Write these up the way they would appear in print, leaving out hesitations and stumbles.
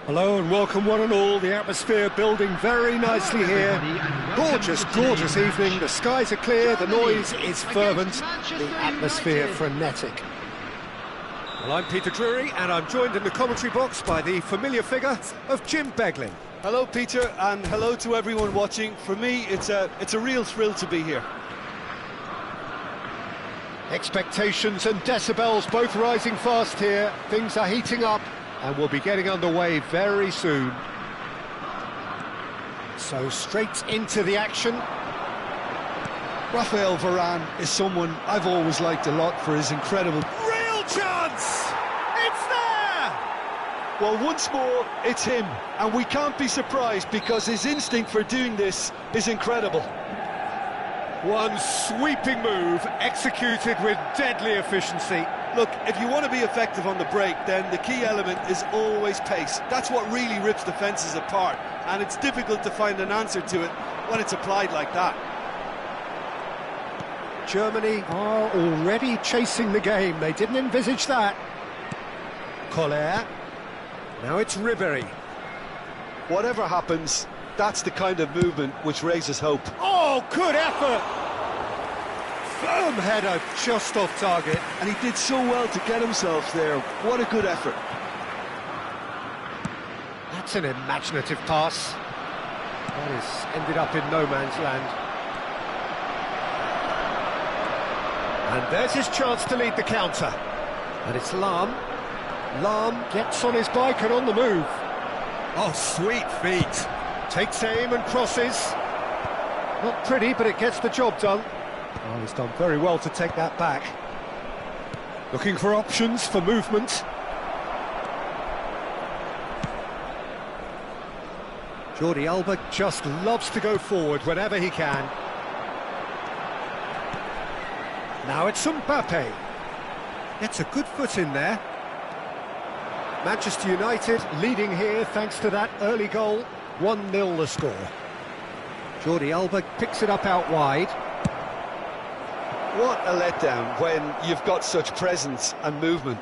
Hello and welcome one and all, the atmosphere building very nicely here. Gorgeous, gorgeous evening, the skies are clear, the noise is fervent, the atmosphere frenetic. Well, I'm Peter Drury and I'm joined in the commentary box by the familiar figure of Jim Beglin. Hello Peter, and hello to everyone watching. For me, it's a real thrill to be here. Expectations and decibels both rising fast here, things are heating up. And we'll be getting underway very soon. So straight into the action. Raphael Varane is someone I've always liked a lot for his incredible... Real chance! It's there! Well, once more, it's him. And we can't be surprised because his instinct for doing this is incredible. One sweeping move, executed with deadly efficiency. Look, if you want to be effective on the break, then the key element is always pace. That's what really rips defences apart, and it's difficult to find an answer to it when it's applied like that. Germany are already chasing the game. They didn't envisage that. Collier. Now it's Ribéry. Whatever happens, that's the kind of movement which raises hope. Oh, good effort! Firm header just off target. And he did so well to get himself there. What a good effort. That's an imaginative pass. That has ended up in no man's land. And there's his chance to lead the counter. And it's Lahm. Lahm gets on his bike and on the move. Oh, sweet feet. Takes aim and crosses. Not pretty, but it gets the job done. Oh, he's done very well to take that back. Looking for options for movement. Jordi Alba just loves to go forward whenever he can. Now it's Mbappe. Gets a good foot in there. Manchester United leading here thanks to that early goal. 1-0 the score. Jordi Alba picks it up out wide. What a letdown when you've got such presence and movement.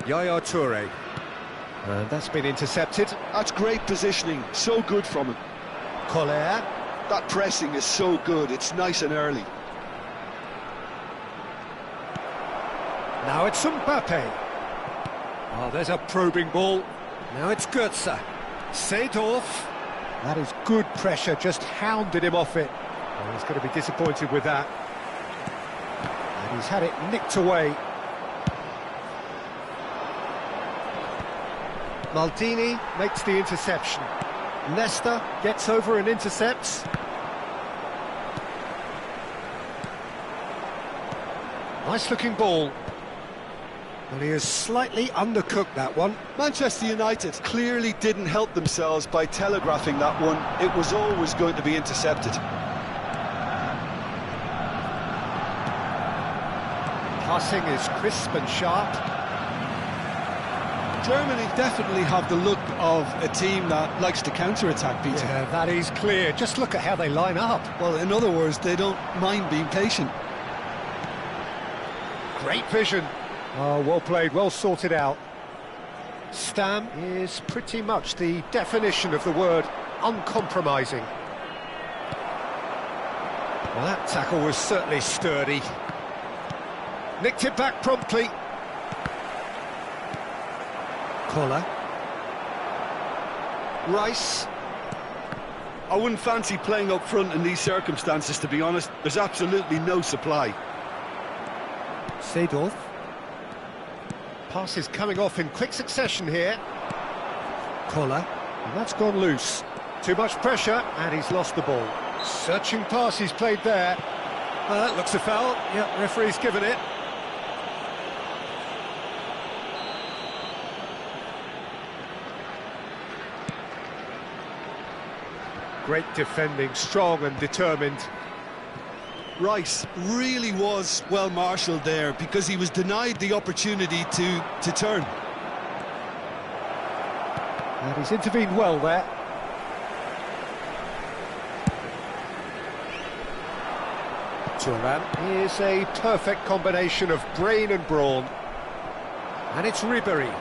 Yaya Toure. And that's been intercepted. That's great positioning, so good from him. Collier. That pressing is so good, it's nice and early. Now it's Mbappe. Oh, there's a probing ball. Now it's Götze. Seedorf. That is good pressure, just hounded him off it. Oh, he's going to be disappointed with that. And he's had it nicked away. Maldini makes the interception. Leicester gets over and intercepts. Nice looking ball. Well, he has slightly undercooked that one. Manchester United clearly didn't help themselves by telegraphing that one. It was always going to be intercepted. Passing is crisp and sharp. Germany definitely have the look of a team that likes to counter-attack, Peter. Yeah, that is clear. Just look at how they line up. Well, in other words, they don't mind being patient. Great vision. Oh, well played, well sorted out. Stam is pretty much the definition of the word uncompromising. Well, that tackle was certainly sturdy. Nicked it back promptly. Collar. Rice. I wouldn't fancy playing up front in these circumstances, to be honest. There's absolutely no supply. Seedorf. Pass is coming off in quick succession here. Collar. And that's gone loose. Too much pressure, and he's lost the ball. Searching pass he's played there. Well, that looks a foul. Yep, referee's given it. Great defending, strong and determined. Rice really was well marshalled there because he was denied the opportunity to turn. And he's intervened well there. Thuram is a perfect combination of brain and brawn. And it's Ribéry.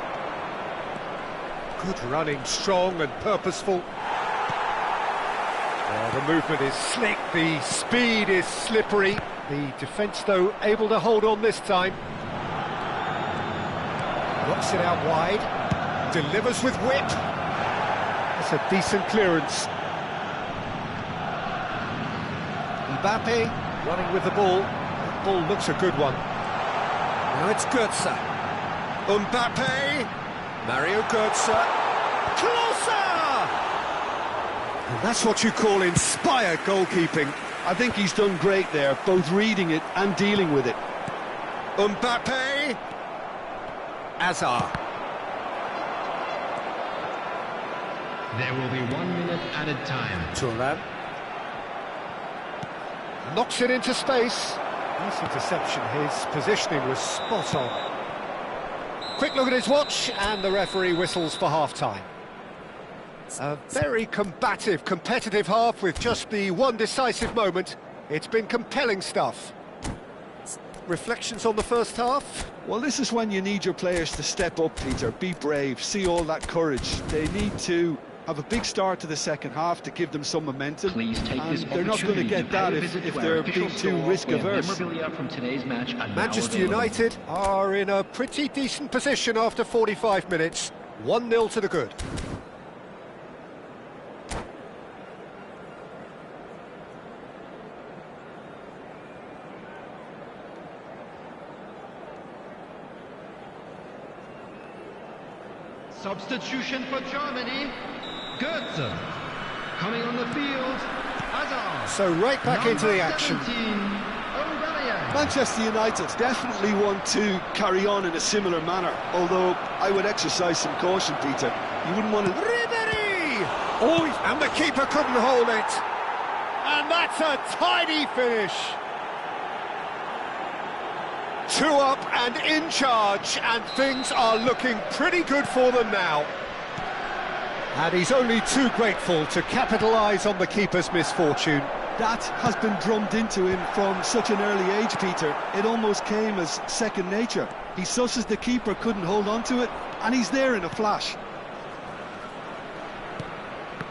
Good running, strong and purposeful. The movement is slick, the speed is slippery. The defence, though, able to hold on this time. Knocks it out wide. Delivers with wit. That's a decent clearance. Mbappe running with the ball. That ball looks a good one. Now it's Götze. Mbappe. Mario Götze. Closer! And that's what you call inspired goalkeeping. I think he's done great there, both reading it and dealing with it. Mbappe. Hazard. There will be 1 minute added time. Thuram. Knocks it into space. Nice interception. His positioning was spot on. Quick look at his watch, and the referee whistles for half-time. A very combative, competitive half with just the one decisive moment. It's been compelling stuff. Reflections on the first half? Well, this is when you need your players to step up, Peter. Be brave, see all that courage. They need to have a big start to the second half to give them some momentum. Please take and this they're not going to get that if they're being too risk-averse. From today's match Manchester United are in a pretty decent position after 45 minutes. 1-0 to the good. Substitution for Germany, Götze. Coming on the field, Hazard. So right back into the action. 17, Manchester United definitely want to carry on in a similar manner, although I would exercise some caution, Peter. You wouldn't want to... Ribéry! Oh, and the keeper couldn't hold it. And that's a tidy finish. 2 up and in charge, and things are looking pretty good for them now. And he's only too grateful to capitalise on the keeper's misfortune. That has been drummed into him from such an early age, Peter. It almost came as second nature. He susses the keeper couldn't hold on to it, and he's there in a flash.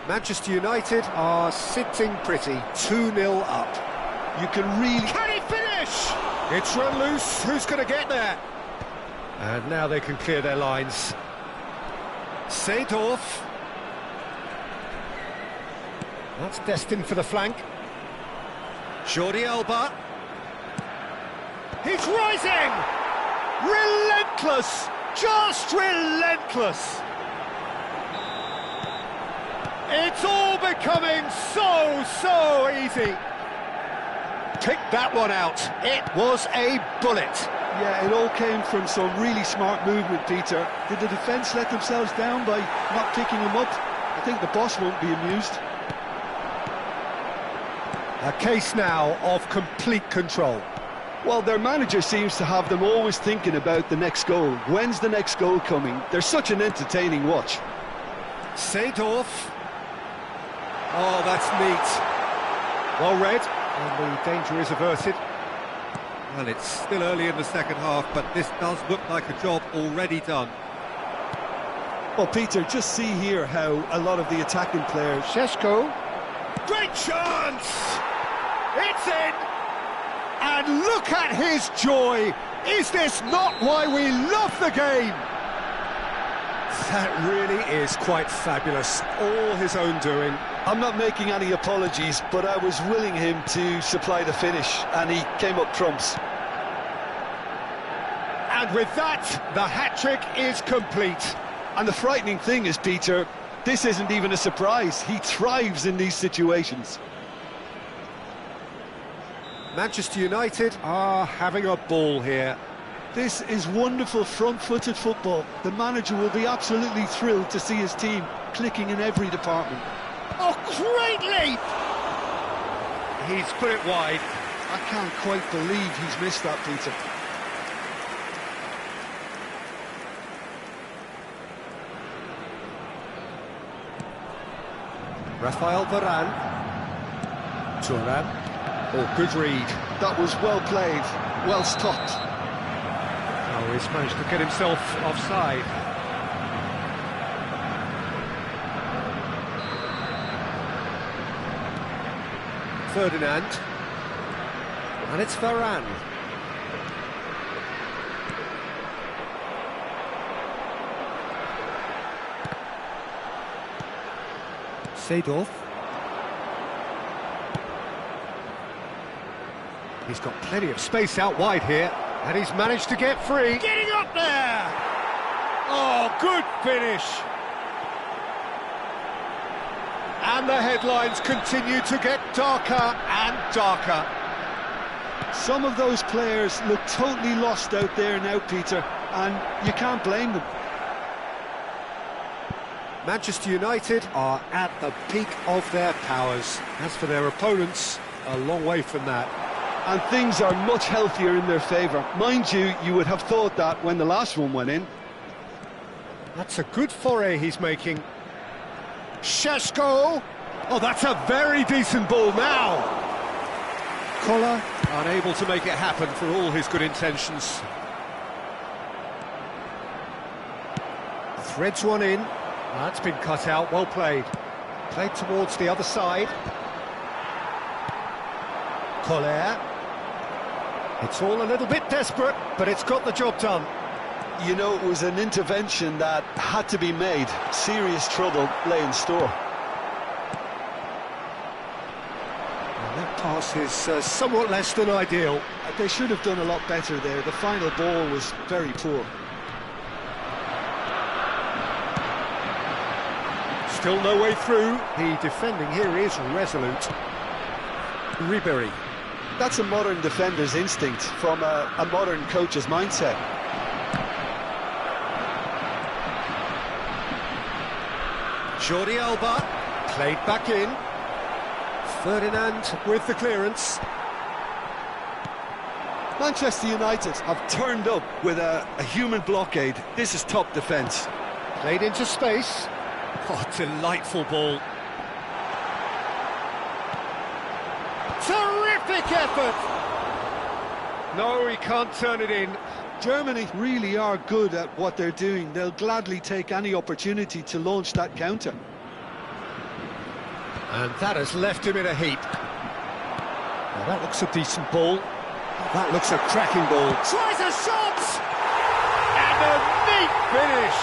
Manchester United are sitting pretty, 2-0 up. You can really... Can he finish? It's run loose, who's going to get there? And now they can clear their lines. Seedorf. That's destined for the flank. Jordi Alba. He's rising! Relentless! Just relentless! It's all becoming so easy. Pick that one out. It was a bullet. Yeah, it all came from some really smart movement, Peter. Did the defence let themselves down by not picking him up? I think the boss won't be amused. A case now of complete control. Well, their manager seems to have them always thinking about the next goal. When's the next goal coming? They're such an entertaining watch. Seedorf. Oh, that's neat. Well read, and the danger is averted. Well, it's still early in the second half, but this does look like a job already done. Well, Peter, just see here how a lot of the attacking players... Šeško. Great chance! It's in! And look at his joy! Is this not why we love the game? That really is quite fabulous. All his own doing. I'm not making any apologies, but I was willing him to supply the finish, and he came up trumps. And with that, the hat-trick is complete. And the frightening thing is, Peter, this isn't even a surprise. He thrives in these situations. Manchester United are having a ball here. This is wonderful front-footed football. The manager will be absolutely thrilled to see his team clicking in every department. Oh, great leap! He's put it wide. I can't quite believe he's missed that, Peter. Rafael Varane. Thuram. Oh, good read. That was well played, well stopped. Oh, he's managed to get himself offside. Ferdinand. And it's Varane. Seedorf. He's got plenty of space out wide here, and he's managed to get free. Getting up there! Oh, good finish! And the headlines continue to get darker and darker. Some of those players look totally lost out there now, Peter, and you can't blame them. Manchester United are at the peak of their powers. As for their opponents, a long way from that. And things are much healthier in their favour. Mind you, you would have thought that when the last one went in. That's a good foray he's making. Šeško! Oh, that's a very decent ball now! Koller, unable to make it happen for all his good intentions. Threads one in. That's been cut out, well played. Played towards the other side. Koller. It's all a little bit desperate, but it's got the job done. You know, it was an intervention that had to be made. Serious trouble lay in store. And that pass is somewhat less than ideal. They should have done a lot better there. The final ball was very poor. Still no way through. The defending here is resolute. Ribery. That's a modern defender's instinct from a modern coach's mindset. Jordi Alba, played back in. Ferdinand with the clearance. Manchester United have turned up with a human blockade. This is top defence. Played into space. Oh, delightful ball. Terrific effort! No, he can't turn it in. Germany really are good at what they're doing. They'll gladly take any opportunity to launch that counter. And that has left him in a heap. Now that looks a decent ball. That looks a cracking ball. Tries a shot! And a neat finish!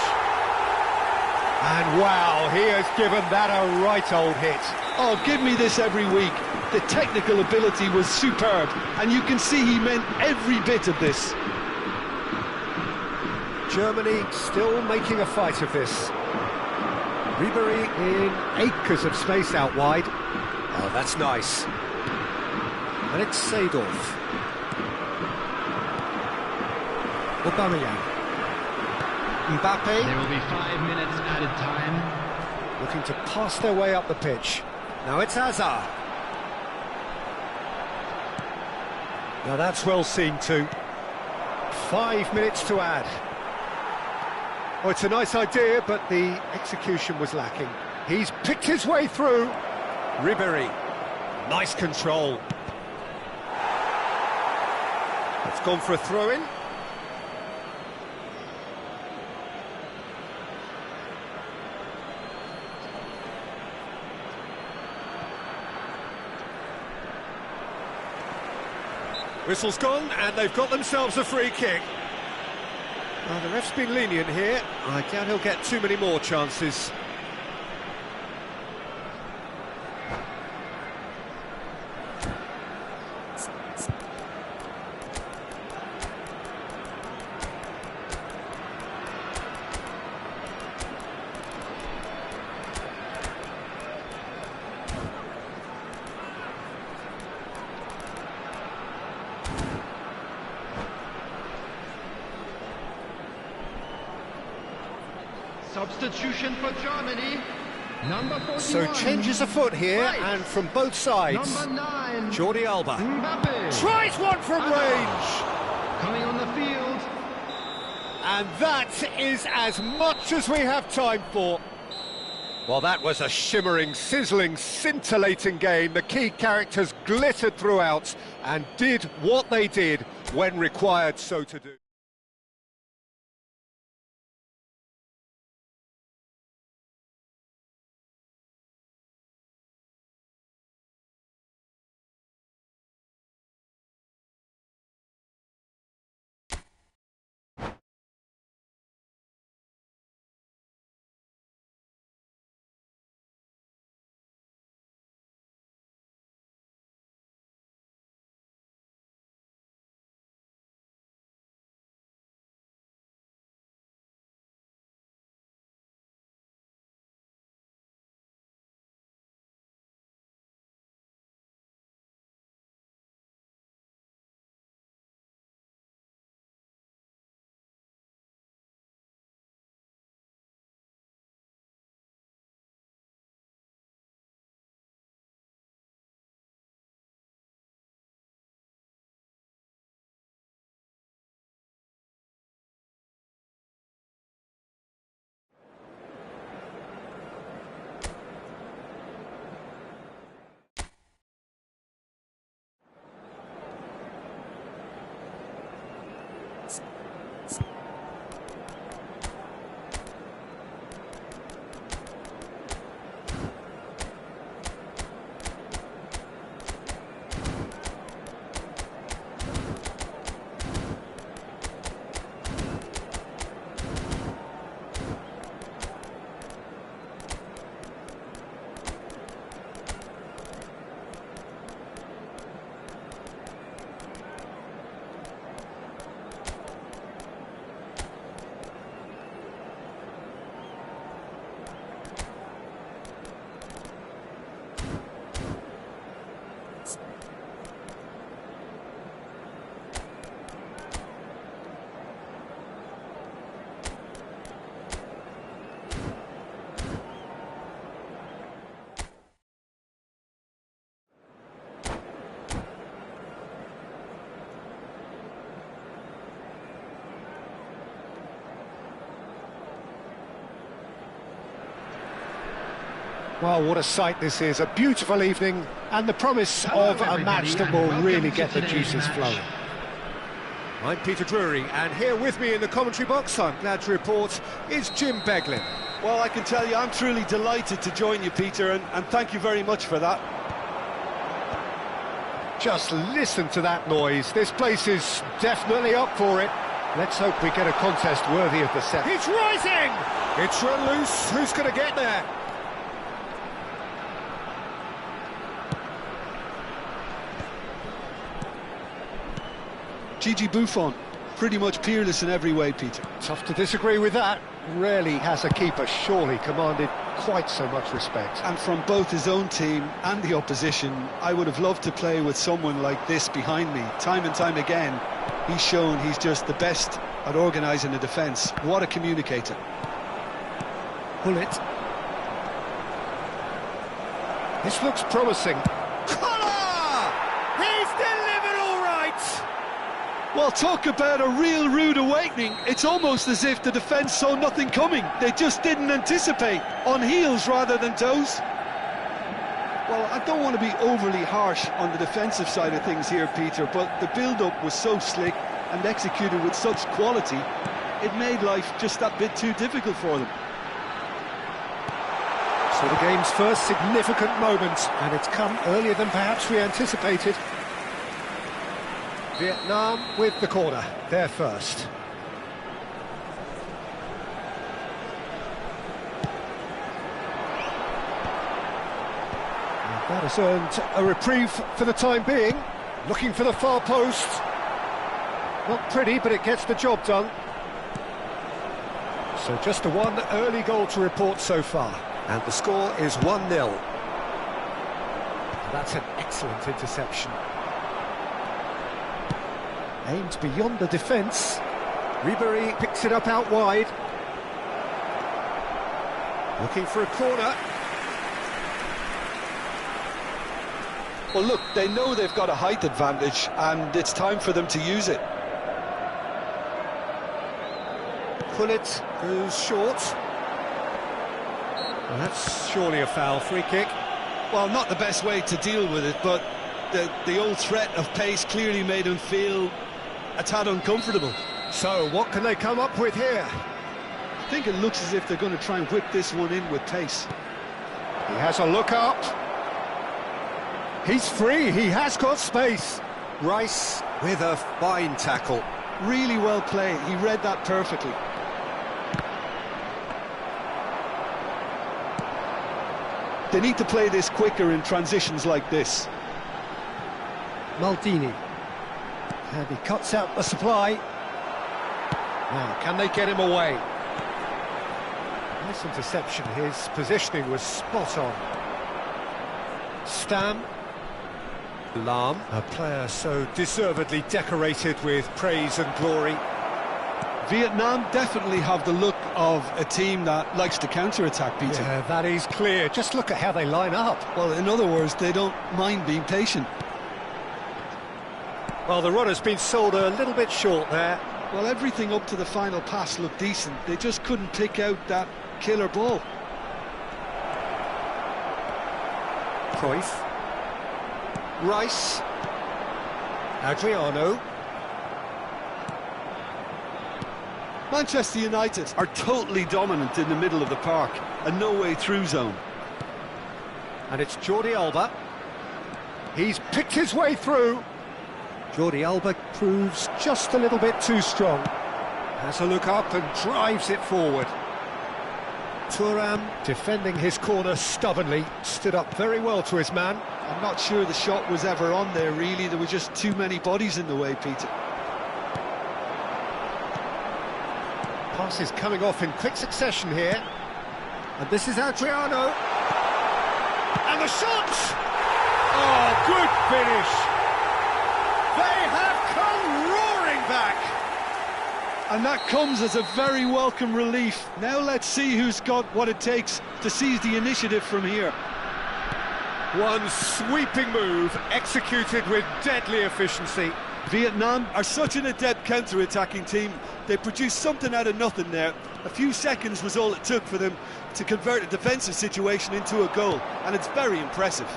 And wow, he has given that a right old hit. Oh, give me this every week. The technical ability was superb, and you can see he meant every bit of this. Germany still making a fight of this. Ribery in acres of space out wide. Oh, that's nice. And it's Seedorf. Aubameyang. Mbappe. There will be 5 minutes added time. Looking to pass their way up the pitch. Now it's Hazard. Now that's well seen too. 5 minutes to add. Oh, it's a nice idea, but the execution was lacking. He's picked his way through. Ribery, nice control. It's gone for a throw-in. Whistle's gone, and they've got themselves a free kick. Well, the ref's been lenient here. I doubt he'll get too many more chances. Substitution for Germany. Number 41. So changes afoot here, Right. and from both sides. Number 9. Jordi Alba Mbappe. tries one from range. Coming on the field. And that is as much as we have time for. Well, that was a shimmering, sizzling, scintillating game. The key characters glittered throughout and did what they did when required so to do. Well, what a sight this is. A beautiful evening and the promise of a match that will really get the juices flowing. I'm Peter Drury, and here with me in the commentary box, I'm glad to report, is Jim Beglin. Well, I can tell you I'm truly delighted to join you, Peter, and thank you very much for that. Just listen to that noise. This place is definitely up for it. Let's hope we get a contest worthy of the set. It's rising! It's run loose. Who's going to get there? Gigi Buffon, pretty much peerless in every way, Peter. Tough to disagree with that. Rarely has a keeper surely commanded quite so much respect. And from both his own team and the opposition, I would have loved to play with someone like this behind me. Time and time again, he's shown he's just the best at organising a defence. What a communicator. Pull it. This looks promising. He's delivered all right! Well, talk about a real rude awakening. It's almost as if the defence saw nothing coming. They just didn't anticipate, on heels rather than toes. Well, I don't want to be overly harsh on the defensive side of things here, Peter, but the build-up was so slick and executed with such quality, it made life just that bit too difficult for them. So the game's first significant moment, and it's come earlier than perhaps we anticipated. Vietnam with the corner, they're first. And that has earned a reprieve for the time being. Looking for the far post. Not pretty, but it gets the job done. So just the one early goal to report so far. And the score is 1-0. That's an excellent interception. Aimed beyond the defence. Ribery picks it up out wide. Looking for a corner. Well, look, they know they've got a height advantage, and it's time for them to use it. Pullet goes short. Well, that's surely a foul. Free kick. Well, not the best way to deal with it, but the old threat of pace clearly made him feel a tad uncomfortable. So, what can they come up with here? I think it looks as if they're going to try and whip this one in with pace. He has a look up. He's free, he has got space. Rice with a fine tackle. Really well played, he read that perfectly. They need to play this quicker in transitions like this. Maldini. And he cuts out the supply. Now, can they get him away? Nice interception, his positioning was spot on. Stam. Lam, a player so deservedly decorated with praise and glory. Vietnam definitely have the look of a team that likes to counter-attack, Peter. Yeah, that is clear. Just look at how they line up. Well, in other words, they don't mind being patient. Well, the runner's been sold a little bit short there. Well, everything up to the final pass looked decent. They just couldn't pick out that killer ball. Cruyff. Rice. Adriano. Manchester United are totally dominant in the middle of the park, a no-way through zone. And it's Jordi Alba. He's picked his way through. Jordi Alba proves just a little bit too strong. Has a look up and drives it forward. Thuram, defending his corner stubbornly, stood up very well to his man. I'm not sure the shot was ever on there, really. There were just too many bodies in the way, Peter. Passes coming off in quick succession here. And this is Adriano. And the shot! Oh, good finish! They have come roaring back! And that comes as a very welcome relief. Now let's see who's got what it takes to seize the initiative from here. One sweeping move, executed with deadly efficiency. Vietnam are such an adept counter-attacking team. They produced something out of nothing there. A few seconds was all it took for them to convert a defensive situation into a goal, and it's very impressive.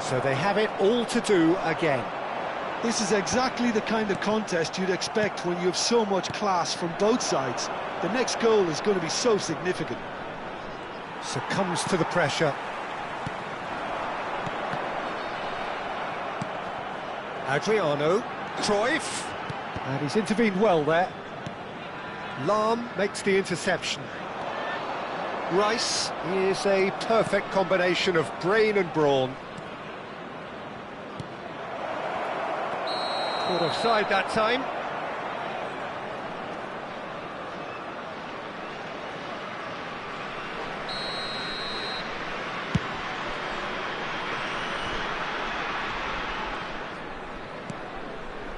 So they have it all to do again. This is exactly the kind of contest you'd expect when you have so much class from both sides. The next goal is going to be so significant. Succumbs to the pressure. Adriano. Cruyff. And he's intervened well there. Lam makes the interception. Rice is a perfect combination of brain and brawn. Caught offside that time.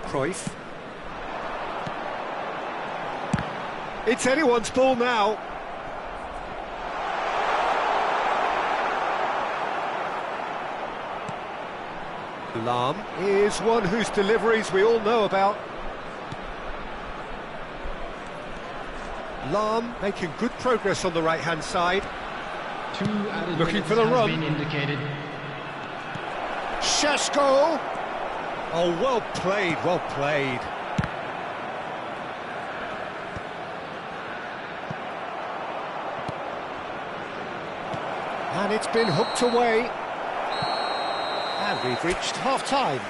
Cruyff. It's anyone's ball now. Lam is one whose deliveries we all know about. Lam making good progress on the right-hand side. 2 added Looking minutes for the has run. been indicated. Sheshko! Oh, well played, well played. And it's been hooked away. And we've reached half-time.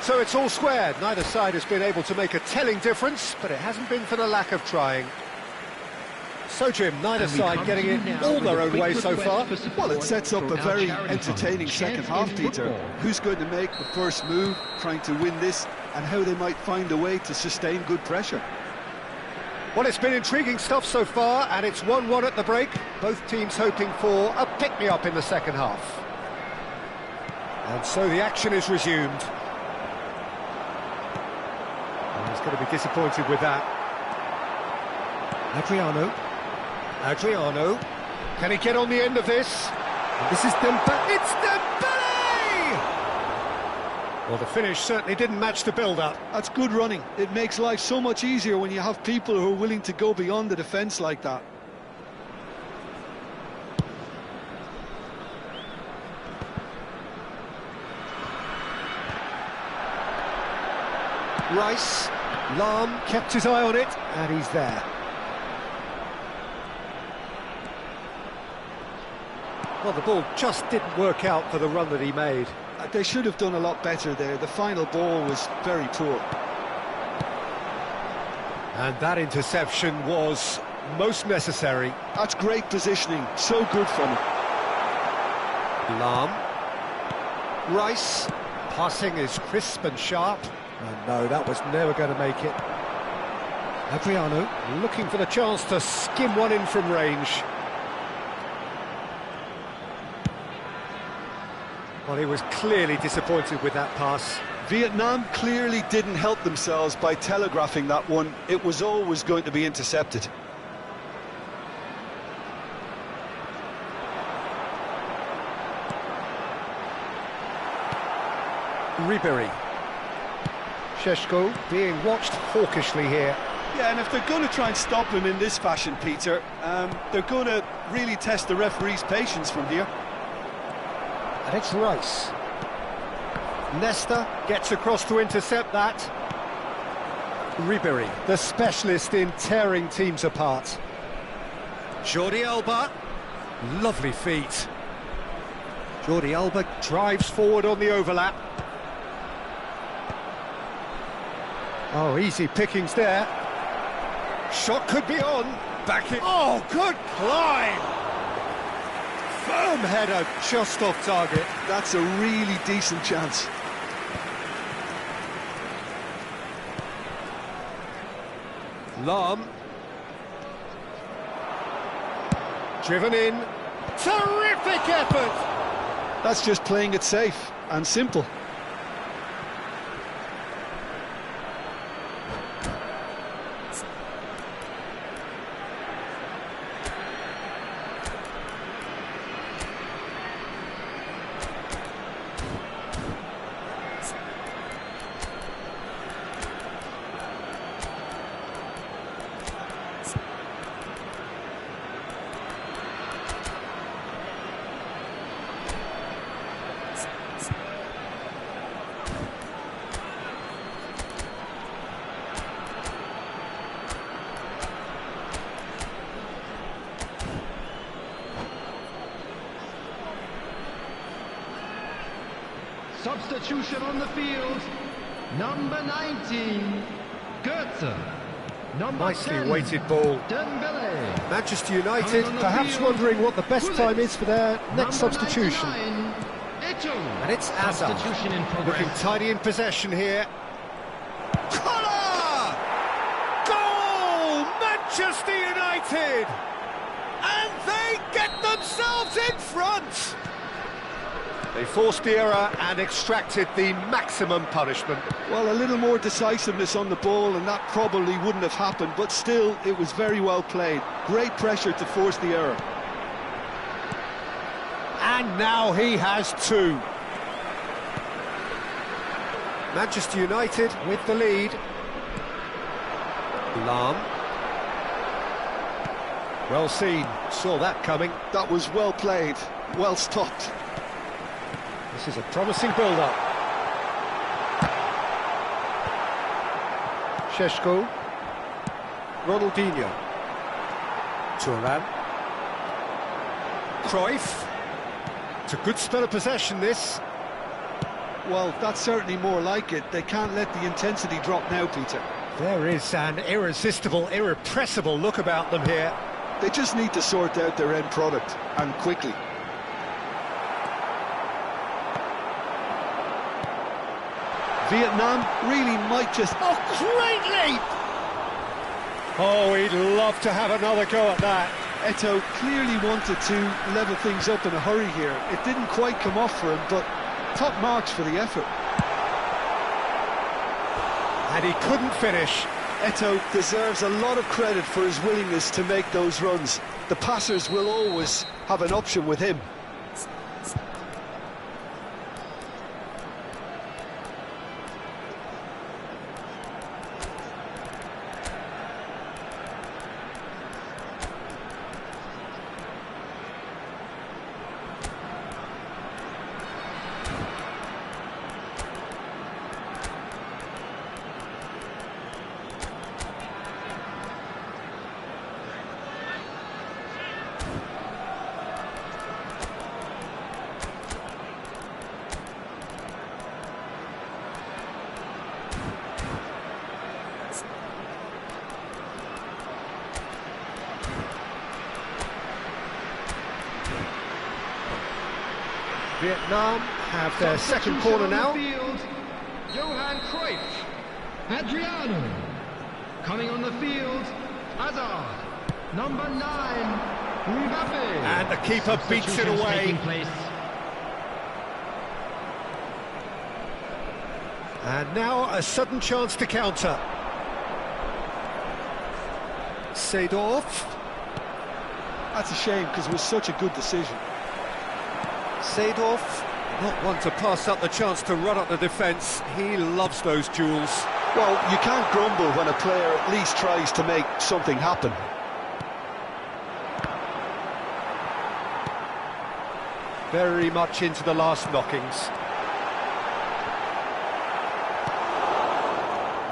So it's all squared. Neither side has been able to make a telling difference, but it hasn't been for the lack of trying. So, Jim, neither And we side come getting to you it now all with their a own quick way so request far. for support Well, it sets up from a our very charity entertaining fund, second Chance half, in Peter. Football. Who's going to make the first move, trying to win this, and how they might find a way to sustain good pressure? Well, it's been intriguing stuff so far, and it's 1-1 at the break. Both teams hoping for a pick-me-up in the second half. And so the action is resumed. And he's going to be disappointed with that. Adriano. Can he get on the end of this? And this is Dembele. It's Dembele! Well, the finish certainly didn't match the build-up. That's good running. It makes life so much easier when you have people who are willing to go beyond the defence like that. Rice, Lam kept his eye on it, and he's there. Well, the ball just didn't work out for the run that he made. They should have done a lot better there. The final ball was very poor. And that interception was most necessary. That's great positioning. So good from him. Lam. Rice. Passing is crisp and sharp. And no, that was never going to make it. Adriano looking for the chance to skim one in from range. Well, he was clearly disappointed with that pass. Vietnam clearly didn't help themselves by telegraphing that one. It was always going to be intercepted. Ribery. Sheshko being watched hawkishly here. Yeah, and if they're going to try and stop him in this fashion, Peter, they're going to really test the referee's patience from here. And it's Rice. Nesta gets across to intercept that. Ribery, the specialist in tearing teams apart. Jordi Alba. Lovely feet. Jordi Alba drives forward on the overlap. Oh, easy pickings there. Shot could be on. Back it. Oh, good climb. Firm header just off target. That's a really decent chance. Lam. Driven in. Terrific effort. That's just playing it safe and simple. Substitution on the field. Number 19, Goetze. Number Nicely 10, weighted ball. Dembele. Manchester United Coming on the perhaps field, wondering what the best Gullit. time is for their next Number substitution. 99, Eto'o. And it's Hazard. Substitution in progress. Looking tidy in possession here. Collar! Goal! Manchester United! And they get themselves in front! They forced the error and extracted the maximum punishment. Well, a little more decisiveness on the ball and that probably wouldn't have happened, but still, it was very well played. Great pressure to force the error. And now he has two. Manchester United with the lead. Lam. Well seen, saw that coming. That was well played, well stopped. This is a promising build-up. Šeško. Ronaldinho. Thuram. Cruyff. It's a good spell of possession, this. Well, that's certainly more like it. They can't let the intensity drop now, Peter. There is an irresistible, irrepressible look about them here. They just need to sort out their end product, and quickly. Vietnam really might just... Oh, great leap! Oh, he'd love to have another go at that. Eto'o clearly wanted to level things up in a hurry here. It didn't quite come off for him, but top marks for the effort. And he couldn't finish. Eto'o deserves a lot of credit for his willingness to make those runs. The passers will always have an option with him. Vietnam have their second corner now. Field, Johan Cruyff. Adriano. Coming on the field, Hazard. Number 9, Mbappe. And the keeper beats it away. And now a sudden chance to counter. Seedorf. That's a shame, because it was such a good decision. Seedorf, not one to pass up the chance to run up the defence. He loves those duels. Well, you can't grumble when a player at least tries to make something happen. Very much into the last knockings.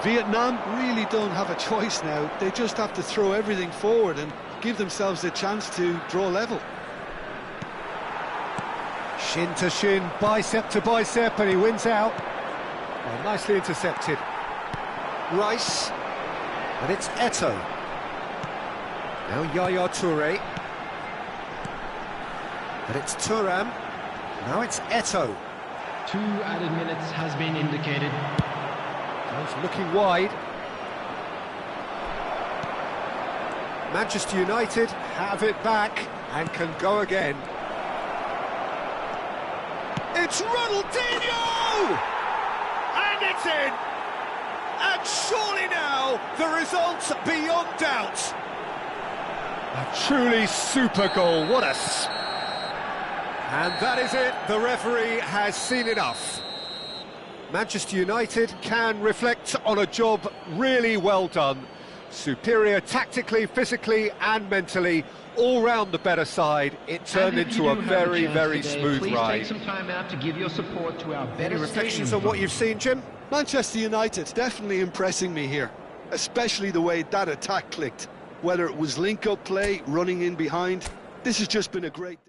Vietnam really don't have a choice now. They just have to throw everything forward and give themselves a chance to draw level. Shin to shin, bicep to bicep, and he wins out. Well, nicely intercepted. Rice, and it's Eto'o. Now Yaya Toure. And it's Thuram. Now it's Eto'o. 2 added minutes has been indicated. He's looking wide. Manchester United have it back and can go again. It's Ronaldinho! And it's in! And surely now, the result's beyond doubt. A truly super goal, what a... And that is it, the referee has seen enough. Manchester United can reflect on a job really well done. Superior tactically, physically and mentally, all round the better side. It turned into a very, very smooth ride. Please take some time out to give your support to our better Any reflections on what you've seen, Jim? Manchester United definitely impressing me here, especially the way that attack clicked. Whether it was link-up play, running in behind, this has just been a great...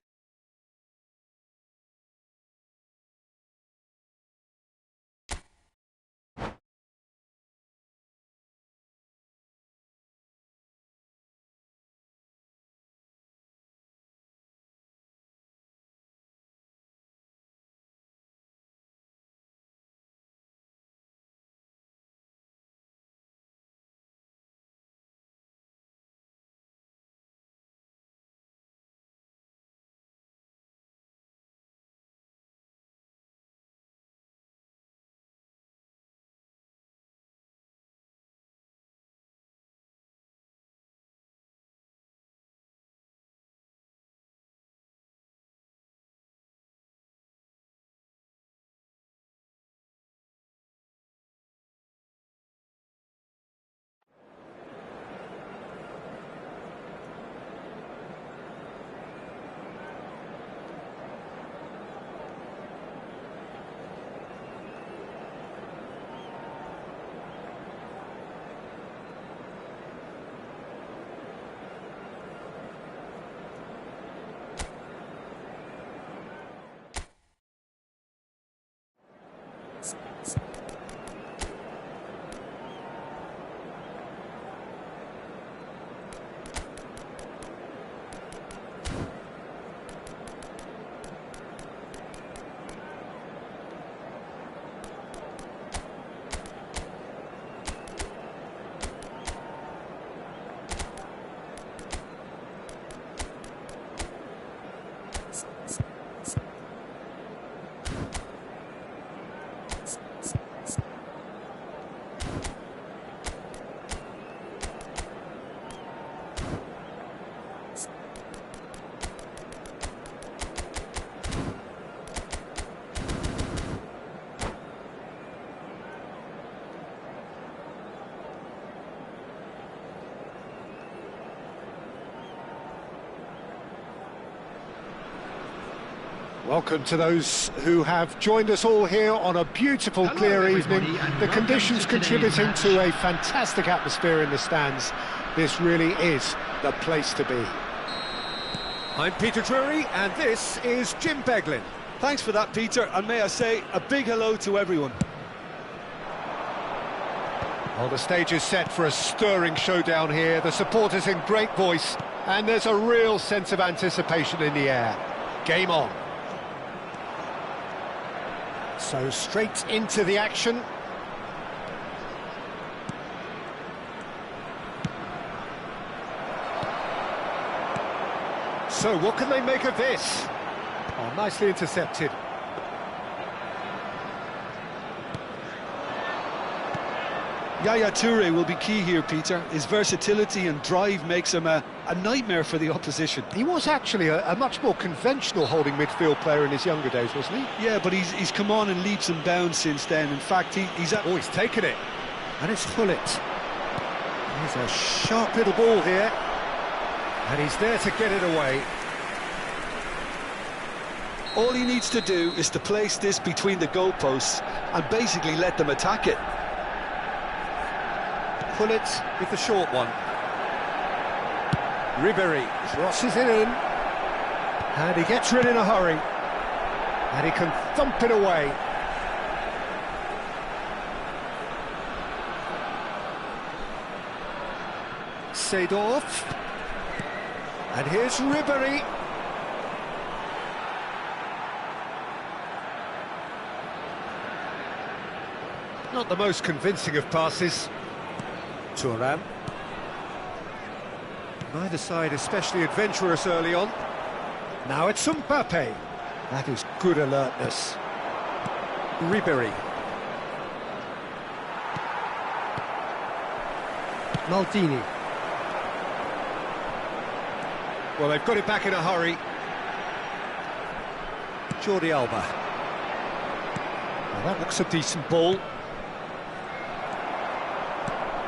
Welcome to those who have joined us all here on a beautiful, Hello, clear everybody, evening. and The welcome conditions to today's contributing match. to a fantastic atmosphere in the stands. This really is the place to be. I'm Peter Drury, and this is Jim Beglin. Thanks for that, Peter, and may I say a big hello to everyone. Well, the stage is set for a stirring showdown here. The supporters in great voice, and there's a real sense of anticipation in the air. Game on. So straight into the action. So what can they make of this? Oh, nicely intercepted. Yaya Toure will be key here, Peter. His versatility and drive makes him a nightmare for the opposition. He was actually a much more conventional holding midfield player in his younger days, wasn't he? Yeah, but he's come on in leaps and bounds since then. In fact, he's at... Oh, he's taken it. And it's Hullet. Here's a sharp little ball here. And he's there to get it away. All he needs to do is to place this between the goalposts and basically let them attack it. Hullet with the short one. Ribéry crosses it in. And he gets rid in a hurry. And he can thump it away. Seedorf. And here's Ribéry. Not the most convincing of passes. Thuram. Neither side especially adventurous early on. Now it's Mbappe. That is good alertness. Ribéry. Maldini. Well, they've got it back in a hurry. Jordi Alba. Well, that looks a decent ball.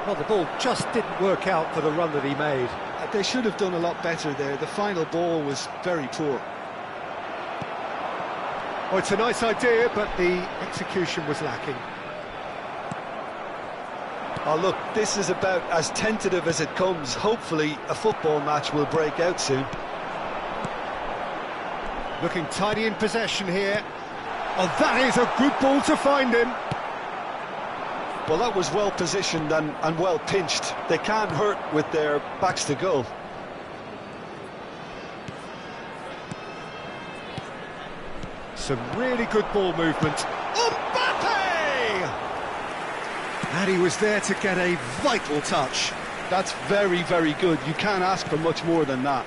Well, the ball just didn't work out for the run that he made. They should have done a lot better there. The final ball was very poor. Oh, it's a nice idea, but the execution was lacking. Oh, look, this is about as tentative as it comes. Hopefully, a football match will break out soon. Looking tidy in possession here. Oh, that is a good ball to find him. Well, that was well positioned and well pinched. They can't hurt with their backs to goal. Some really good ball movement. Mbappe! And he was there to get a vital touch. That's very, very good. You can't ask for much more than that.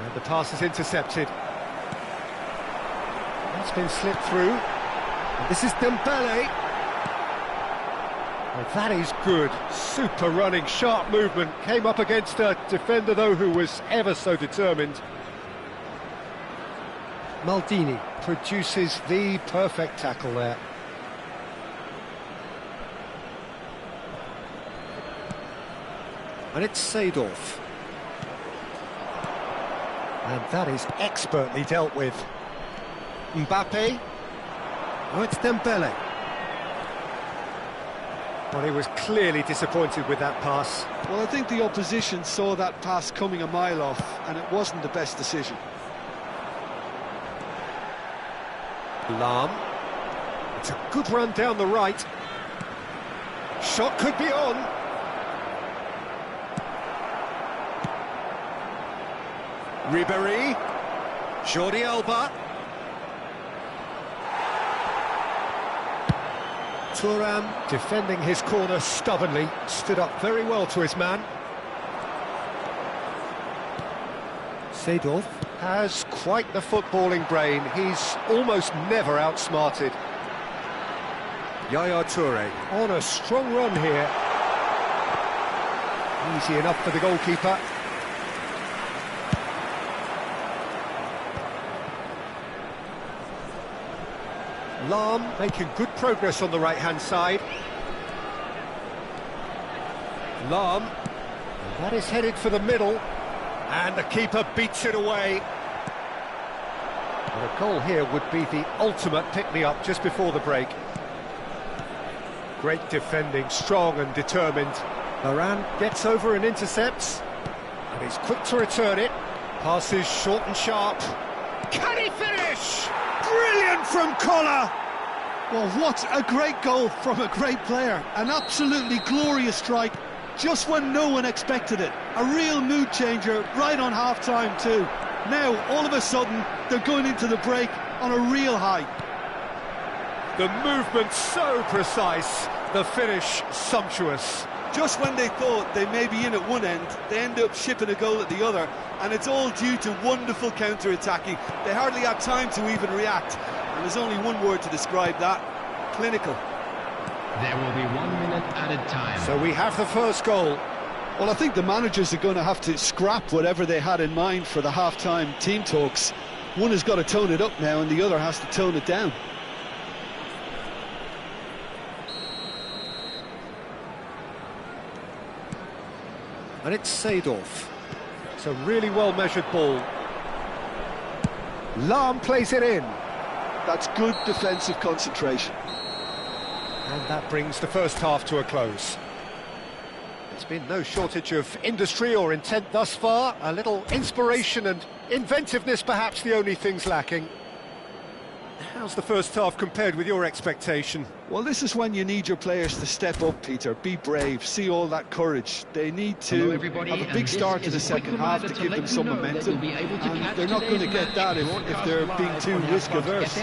And the pass is intercepted. It's been slipped through. And this is Dembele. Well, that is good. Super running, sharp movement. Came up against a defender, though, who was ever so determined. Maldini produces the perfect tackle there. And it's Seedorf. And that is expertly dealt with. Mbappe. Oh, it's Dembele. Well, he was clearly disappointed with that pass. Well, I think the opposition saw that pass coming a mile off, and it wasn't the best decision. Lahm. It's a good run down the right. Shot could be on. Ribéry. Jordi Alba. Thuram defending his corner stubbornly, stood up very well to his man. Seedorf has quite the footballing brain. He's almost never outsmarted. Yaya Toure on a strong run here. Easy enough for the goalkeeper. Lahm making good progress on the right-hand side. Lahm, and that is headed for the middle, and the keeper beats it away. And a goal here would be the ultimate pick-me-up just before the break. Great defending, strong and determined. Varane gets over and intercepts. And he's quick to return it. Passes short and sharp. Can he finish? Brilliant from Kola! Well, what a great goal from a great player. An absolutely glorious strike, just when no one expected it. A real mood changer right on half-time too. Now, all of a sudden, they're going into the break on a real high. The movement so precise, the finish sumptuous. Just when they thought they may be in at one end, they end up shipping a goal at the other, and it's all due to wonderful counter-attacking. They hardly had time to even react, and there's only one word to describe that: clinical. There will be 1 minute added time. So we have the first goal. Well, I think the managers are going to have to scrap whatever they had in mind for the half-time team talks. One has got to tone it up now, and the other has to tone it down. And it's Seedorf. It's a really well-measured ball. Lahm plays it in. That's good defensive concentration. And that brings the first half to a close. There's been no shortage of industry or intent thus far. A little inspiration and inventiveness, perhaps the only things lacking. How's the first half compared with your expectation? Well, this is when you need your players to step up, Peter. Be brave, see all that courage. They need to have a big start to the second half to give them some momentum. And they're not going to get that if they're being too risk-averse.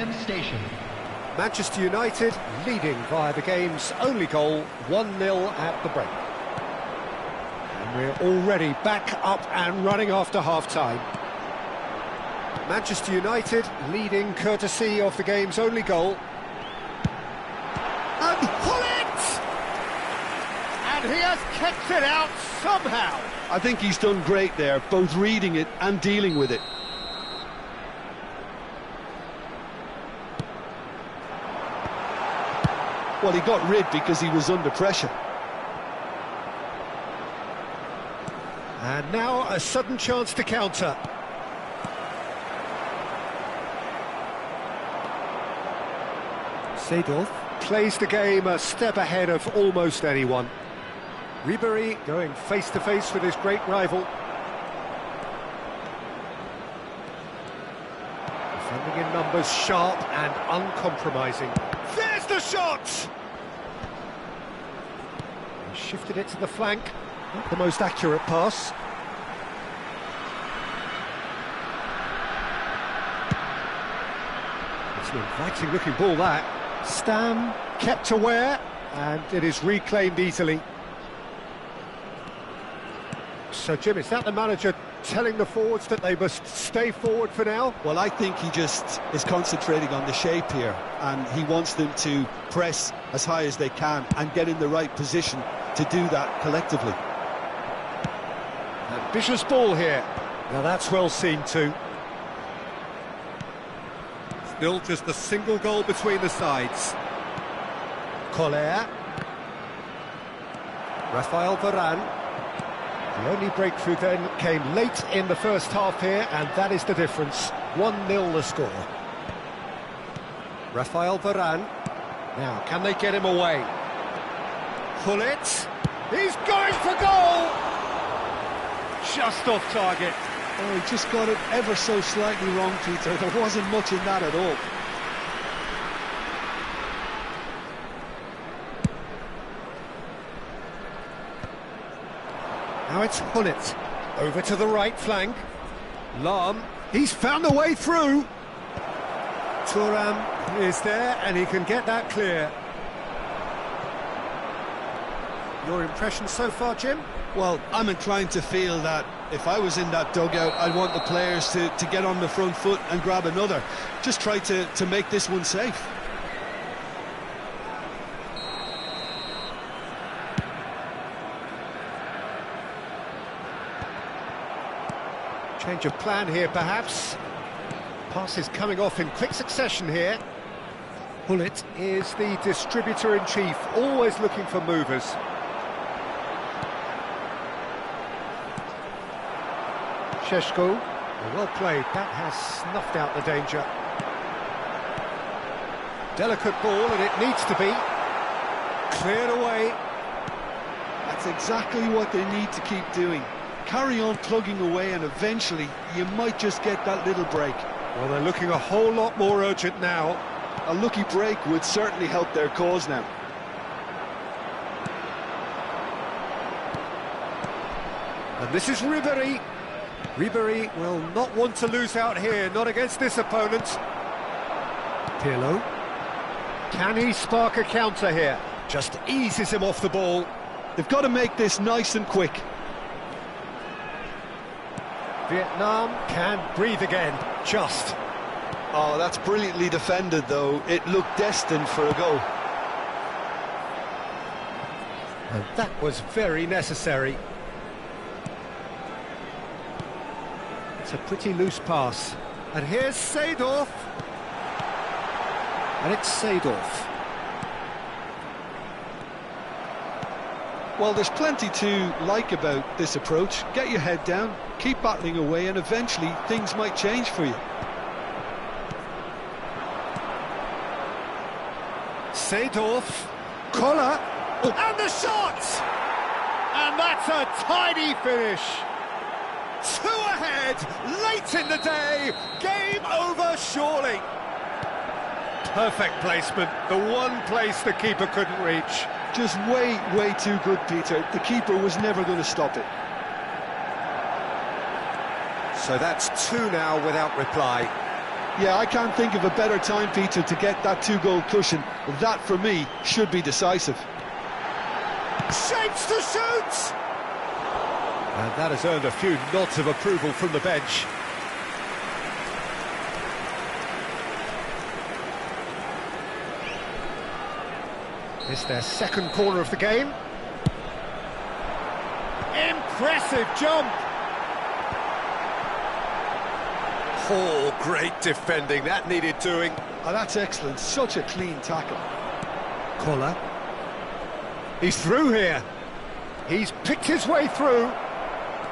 Manchester United leading via the game's only goal, 1-0 at the break. And we're already back up and running after half-time. Manchester United leading courtesy of the game's only goal. And pull it! And he has kept it out somehow. I think he's done great there, both reading it and dealing with it. Well, he got rid because he was under pressure. And now a sudden chance to counter. Seedorf plays the game a step ahead of almost anyone. Ribéry going face-to-face with his great rival. Defending in numbers, sharp and uncompromising. There's the shot! He shifted it to the flank. Not the most accurate pass. It's an inviting-looking ball, that. Stam kept aware, and it is reclaimed easily. So, Jim, is that the manager telling the forwards that they must stay forward for now? Well, I think he just is concentrating on the shape here, and he wants them to press as high as they can and get in the right position to do that collectively. Ambitious ball here. Now that's well seen too. Still just a single goal between the sides. Koller. Rafael Varane. The only breakthrough then came late in the first half here, and that is the difference. 1-0 the score. Rafael Varane. Now, can they get him away? Pull it. He's going for goal! Just off target. Oh, he just got it ever so slightly wrong, Peter. There wasn't much in that at all. Now it's Hullet, over to the right flank. Lahm, he's found a way through. Thuram is there, and he can get that clear. Your impression so far, Jim? Well, I'm inclined to feel that if I was in that dugout, I'd want the players to get on the front foot and grab another. Just try to make this one safe. Change of plan here, perhaps. Passes coming off in quick succession here. Hullet is the distributor-in-chief, always looking for movers. Sheshko, well played, that has snuffed out the danger. Delicate ball, and it needs to be cleared away. That's exactly what they need to keep doing. Carry on plugging away, and eventually you might just get that little break. Well, they're looking a whole lot more urgent now. A lucky break would certainly help their cause now. And this is Ribéry. Ribéry will not want to lose out here, not against this opponent. Pirlo. Can he spark a counter here? Just eases him off the ball. They've got to make this nice and quick. Vietnam can breathe again, just. Oh, that's brilliantly defended, though. It looked destined for a goal. And that was very necessary. It's a pretty loose pass. And here's Seedorf. And it's Seedorf. Well, there's plenty to like about this approach. Get your head down, keep battling away, and eventually things might change for you. Seedorf, collar, and the shot! And that's a tidy finish. 2 ahead, late in the day, game over surely. Perfect placement, the one place the keeper couldn't reach. Just way too good, Peter. The keeper was never going to stop it. So that's 2 now without reply. Yeah, I can't think of a better time, Peter, to get that 2-goal cushion. That, for me, should be decisive. Shapes to shoot! And that has earned a few nods of approval from the bench. It's their second corner of the game. Impressive jump! Oh, great defending, that needed doing. Oh, that's excellent, such a clean tackle. Collar. He's through here. He's picked his way through.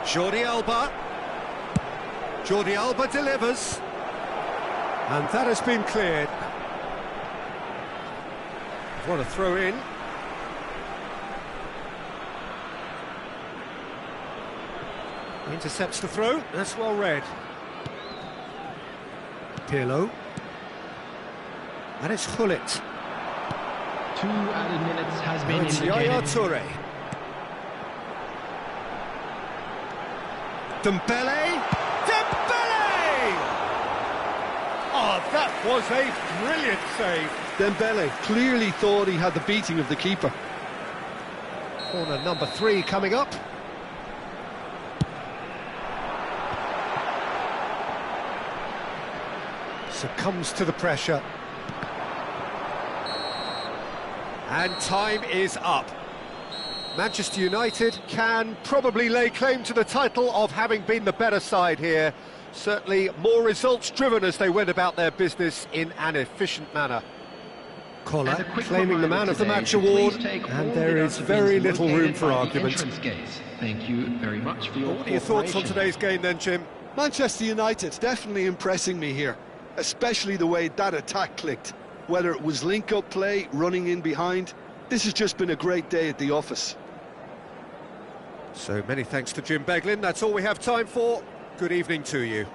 Jordi Alba. Jordi Alba delivers. And that has been cleared. What a throw in. Intercepts the throw, that's well read. Pirlo. And it's Gullit. 2 added minutes has been It's indicated. Yaya Toure. Dembele. Dembele! Oh, that was a brilliant save. Dembele clearly thought he had the beating of the keeper. Corner number 3 coming up. Succumbs to the pressure. And time is up. Manchester United can probably lay claim to the title of having been the better side here. Certainly more results-driven as they went about their business in an efficient manner. Collar claiming the Man of the Match award, and there is very little room for argument. Thank you very much for your What are your thoughts on today's game then, Jim? Manchester United's definitely impressing me here, especially the way that attack clicked. Whether it was link-up play, running in behind, this has just been a great day at the office. So many thanks to Jim Beglin. That's all we have time for. Good evening to you.